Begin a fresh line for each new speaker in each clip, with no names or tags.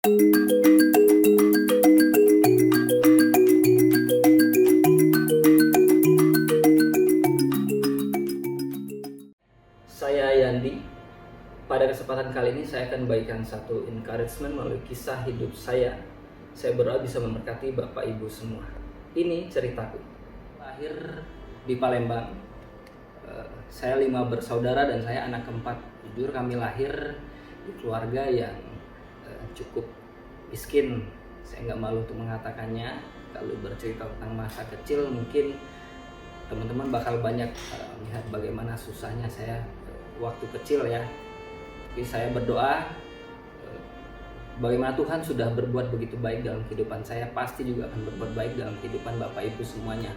Saya Yandi. Pada kesempatan kali ini saya akan bagikan satu encouragement melalui kisah hidup saya. Saya berdoa bisa memberkati Bapak Ibu semua. Ini ceritaku. Lahir di Palembang. Saya 5 bersaudara dan saya anak keempat. Jujur kami lahir di keluarga yang cukup miskin. Saya nggak malu untuk mengatakannya. Kalau bercerita tentang masa kecil mungkin teman-teman bakal banyak melihat bagaimana susahnya saya waktu kecil ya. Tapi saya berdoa bagaimana Tuhan sudah berbuat begitu baik dalam kehidupan saya, pasti juga akan berbuat baik dalam kehidupan Bapak Ibu semuanya.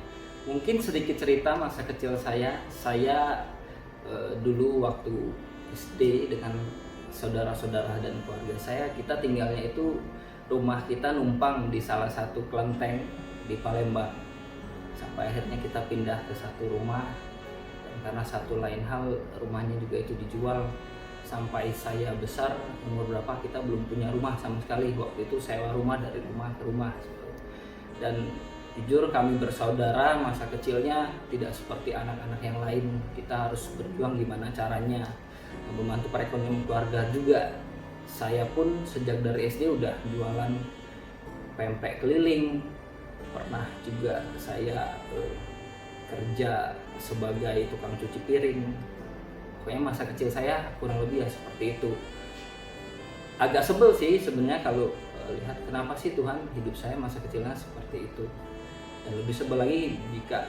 Mungkin sedikit cerita masa kecil saya. Saya dulu waktu SD dengan saudara-saudara dan keluarga saya, kita tinggalnya itu rumah kita numpang di salah satu kelenteng di Palembang. Sampai akhirnya kita pindah ke satu rumah, dan karena satu lain hal rumahnya juga itu dijual. Sampai saya besar, umur berapa kita belum punya rumah sama sekali. Waktu itu sewa rumah dari rumah ke rumah. Dan jujur kami bersaudara masa kecilnya tidak seperti anak-anak yang lain. Kita harus berjuang gimana caranya membantu perekonomian keluarga juga. Saya pun sejak dari SD udah jualan pempek keliling. Pernah juga saya kerja sebagai tukang cuci piring. Pokoknya masa kecil saya kurang lebih ya seperti itu. Agak sebel sih sebenarnya kalau lihat kenapa sih Tuhan hidup saya masa kecilnya seperti itu. Dan lebih sebel lagi jika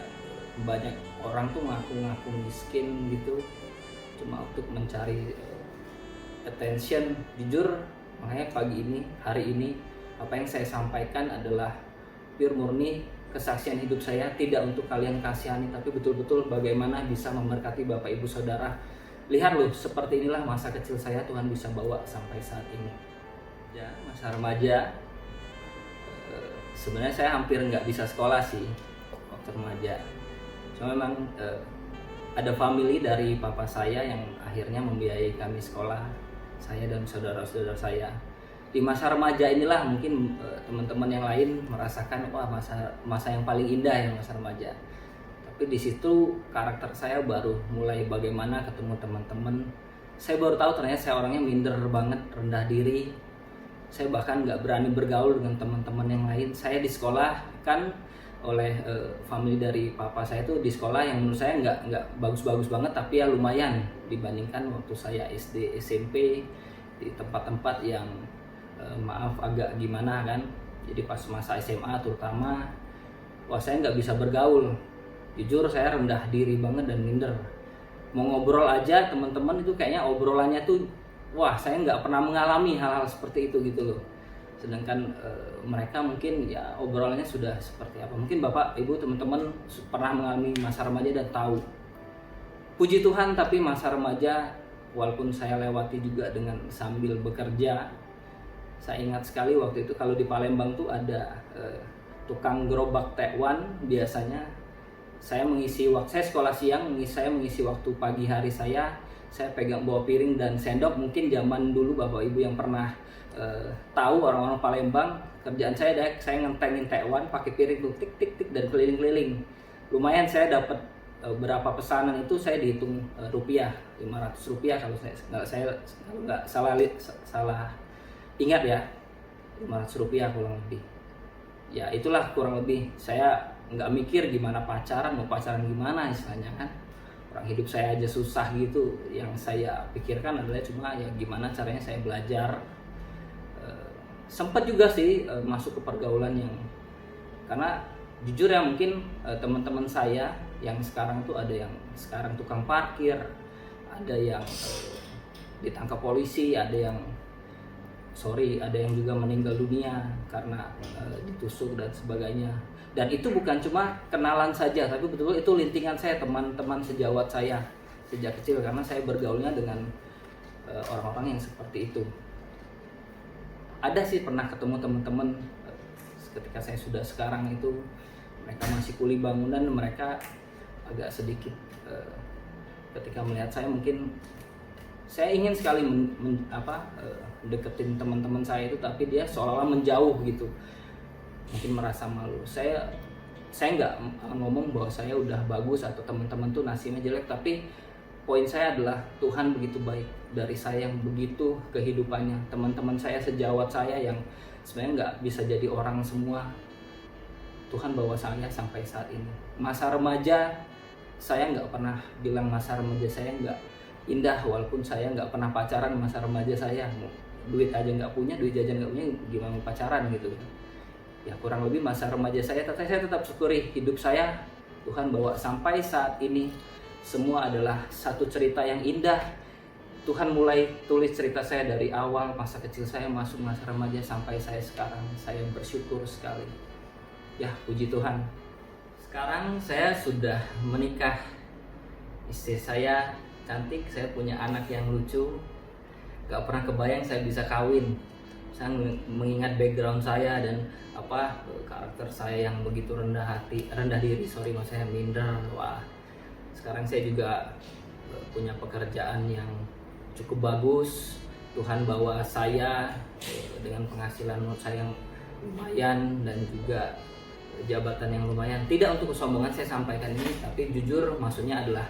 banyak orang tuh ngaku-ngaku miskin gitu cuma untuk mencari attention. Jujur makanya hari ini apa yang saya sampaikan adalah pure murni kesaksian hidup saya, tidak untuk kalian kasihani tapi betul-betul bagaimana bisa memberkati Bapak Ibu Saudara. Lihat loh, seperti inilah masa kecil saya Tuhan bisa bawa sampai saat ini. Ya, masa remaja sebenarnya saya hampir nggak bisa sekolah sih waktu remaja. Cuma memang ada family dari papa saya yang akhirnya membiayai kami sekolah, saya dan saudara-saudara saya. Di masa remaja inilah mungkin teman-teman yang lain merasakan wah masa yang paling indah ya masa remaja. Tapi di situ karakter saya baru mulai bagaimana ketemu teman-teman. Saya baru tahu ternyata saya orangnya minder banget, rendah diri. Saya bahkan nggak berani bergaul dengan teman-teman yang lain. Saya di sekolah kan oleh family dari papa saya itu di sekolah yang menurut saya nggak bagus-bagus banget, tapi ya lumayan dibandingkan waktu saya SD SMP di tempat-tempat yang maaf agak gimana kan. Jadi pas masa SMA terutama, wah saya nggak bisa bergaul. Jujur saya rendah diri banget dan minder. Mau ngobrol aja teman-teman itu kayaknya obrolannya tuh, wah saya nggak pernah mengalami hal-hal seperti itu gitu loh. Sedangkan mereka mungkin ya obrolannya sudah seperti apa. Mungkin Bapak, Ibu, teman-teman pernah mengalami masa remaja dan tahu. Puji Tuhan tapi masa remaja walaupun saya lewati juga dengan sambil bekerja. Saya ingat sekali waktu itu kalau di Palembang tuh ada tukang gerobak tekwan. Biasanya saya mengisi waktu, saya sekolah siang, saya mengisi waktu pagi hari saya pegang bawa piring dan sendok. Mungkin zaman dulu Bapak Ibu yang pernah tahu orang-orang Palembang, kerjaan saya ngentengin tekwan pakai piring tuh tik tik tik dan keliling-keliling. Lumayan saya dapat berapa pesanan itu saya dihitung rupiah, 500 rupiah kalau saya nggak salah ingat ya, 500 rupiah kurang lebih. Ya itulah kurang lebih. Saya nggak mikir gimana mau pacaran gimana istilahnya kan. Orang hidup saya aja susah gitu. Yang saya pikirkan adalah cuma ya gimana caranya saya belajar. Sempat juga sih masuk ke pergaulan yang, karena jujur ya mungkin teman-teman saya yang sekarang tuh ada yang sekarang tukang parkir, ada yang ditangkap polisi, ada yang juga meninggal dunia karena ditusuk dan sebagainya. Dan itu bukan cuma kenalan saja, tapi betul-betul itu lintingan saya, teman-teman sejawat saya sejak kecil, karena saya bergaulnya dengan orang-orang yang seperti itu. Ada sih pernah ketemu teman-teman ketika saya sudah sekarang itu, mereka masih kuli bangunan, mereka agak sedikit ketika melihat saya mungkin Saya ingin sekali deketin teman-teman saya itu, tapi dia seolah-olah menjauh gitu, mungkin merasa malu. Saya nggak ngomong bahwa saya udah bagus atau teman-teman tuh nasibnya jelek, tapi poin saya adalah Tuhan begitu baik. Dari saya yang begitu kehidupannya, teman-teman saya sejawat saya yang sebenarnya nggak bisa jadi orang semua, Tuhan bawa saya sampai saat ini. Masa remaja saya nggak pernah bilang masa remaja saya nggak indah, walaupun saya nggak pernah pacaran masa remaja saya. Duit aja nggak punya, duit jajan nggak punya, gimana pacaran gitu. Ya kurang lebih masa remaja saya tetap syukuri hidup saya, Tuhan bawa sampai saat ini. Semua adalah satu cerita yang indah. Tuhan mulai tulis cerita saya dari awal masa kecil saya masuk masa remaja sampai saya sekarang. Saya bersyukur sekali. Ya, puji Tuhan. Sekarang saya sudah menikah. Istri saya cantik, saya punya anak yang lucu. Gak pernah kebayang saya bisa kawin. Saya mengingat background saya dan karakter saya yang begitu rendah diri, maksudnya minder. Wah, sekarang saya juga punya pekerjaan yang cukup bagus. Tuhan bawa saya dengan penghasilan menurut saya yang lumayan dan juga jabatan yang lumayan. Tidak untuk kesombongan saya sampaikan ini, tapi jujur maksudnya adalah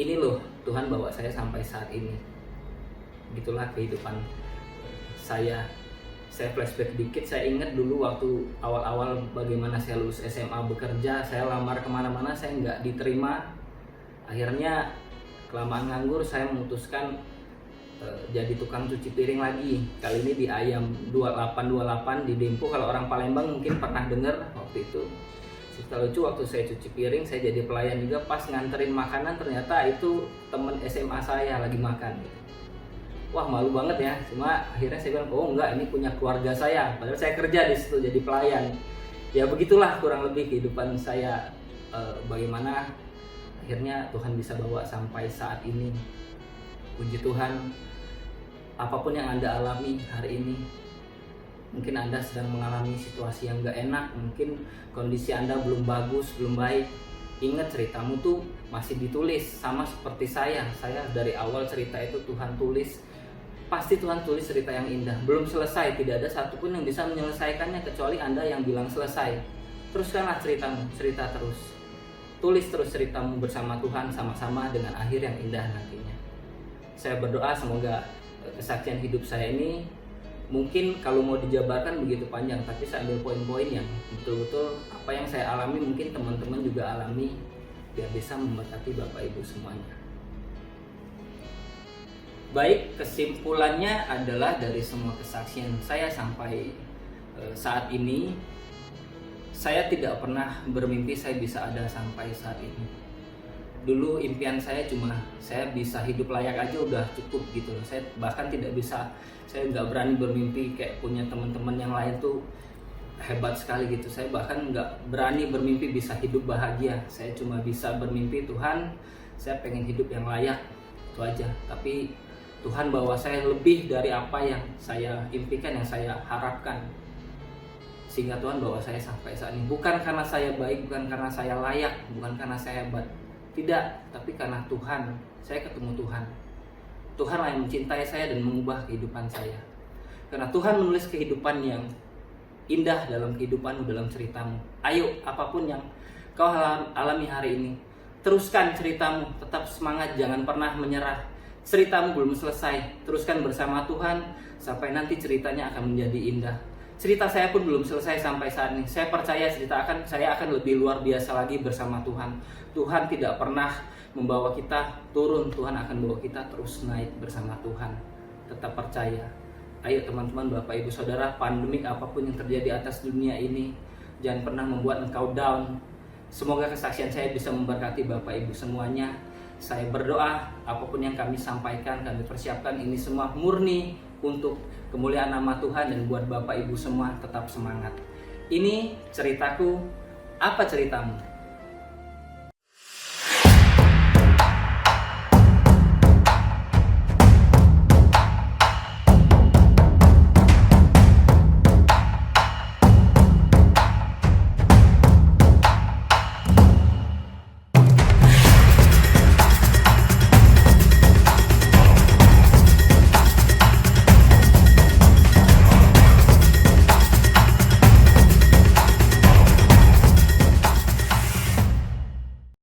ini loh, Tuhan bawa saya sampai saat ini. Begitulah kehidupan saya. Saya flashback dikit, saya ingat dulu waktu awal-awal bagaimana saya lulus SMA bekerja. Saya lamar kemana-mana, saya nggak diterima. Akhirnya kelamaan nganggur, saya memutuskan jadi tukang cuci piring lagi. Kali ini di Ayam 2828 di Dempo. Kalau orang Palembang mungkin pernah dengar waktu itu. Cerita lucu, waktu saya cuci piring, saya jadi pelayan juga. Pas nganterin makanan, ternyata itu teman SMA saya lagi makan. Wah, malu banget ya. Cuma akhirnya saya bilang, oh enggak, ini punya keluarga saya. Padahal saya kerja di situ jadi pelayan. Ya begitulah kurang lebih kehidupan saya. Bagaimana akhirnya Tuhan bisa bawa sampai saat ini. Puji Tuhan. Apapun yang Anda alami hari ini, mungkin Anda sedang mengalami situasi yang gak enak, mungkin kondisi Anda belum bagus, belum baik. Ingat, ceritamu tuh masih ditulis, sama seperti saya. Saya dari awal cerita itu Tuhan tulis. Pasti Tuhan tulis cerita yang indah. Belum selesai, tidak ada satupun yang bisa menyelesaikannya kecuali Anda yang bilang selesai. Teruskanlah ceritamu, cerita terus. Tulis terus ceritamu bersama Tuhan, sama-sama dengan akhir yang indah nantinya. Saya berdoa semoga kesaksian hidup saya ini mungkin kalau mau dijabarkan begitu panjang, tapi saya ambil poin-poin yang betul-betul apa yang saya alami mungkin teman-teman juga alami, biar bisa memberkati Bapak Ibu semuanya. Baik, kesimpulannya adalah dari semua kesaksian saya sampai saat ini, saya tidak pernah bermimpi saya bisa ada sampai saat ini. Dulu impian saya cuma saya bisa hidup layak aja udah cukup gitu loh. Saya bahkan tidak bisa, saya nggak berani bermimpi kayak punya teman-teman yang lain tuh hebat sekali gitu. Saya bahkan nggak berani bermimpi bisa hidup bahagia. Saya cuma bisa bermimpi, Tuhan, saya pengen hidup yang layak, itu aja. Tapi Tuhan bawa saya lebih dari apa yang saya impikan, yang saya harapkan. Sehingga Tuhan bawa saya sampai saat ini. Bukan karena saya baik, bukan karena saya layak, bukan karena saya hebat. Tidak, tapi karena Tuhan, saya ketemu Tuhan. Tuhanlah yang mencintai saya dan mengubah kehidupan saya. Karena Tuhan menulis kehidupan yang indah dalam kehidupanmu, dalam ceritamu. Ayo, apapun yang kau alami hari ini, teruskan ceritamu, tetap semangat, jangan pernah menyerah. Ceritamu belum selesai, teruskan bersama Tuhan sampai nanti ceritanya akan menjadi indah. Cerita saya pun belum selesai sampai saat ini. Saya percaya saya akan lebih luar biasa lagi bersama Tuhan. Tuhan tidak pernah membawa kita turun, Tuhan akan membawa kita terus naik bersama Tuhan. Tetap percaya. Ayo teman-teman, Bapak Ibu Saudara, pandemik apapun yang terjadi atas dunia ini, jangan pernah membuat engkau down. Semoga kesaksian saya bisa memberkati Bapak Ibu semuanya. Saya berdoa apapun yang kami sampaikan, kami persiapkan, ini semua murni untuk kemuliaan nama Tuhan dan buat Bapak Ibu semua tetap semangat. Ini ceritaku, apa ceritamu?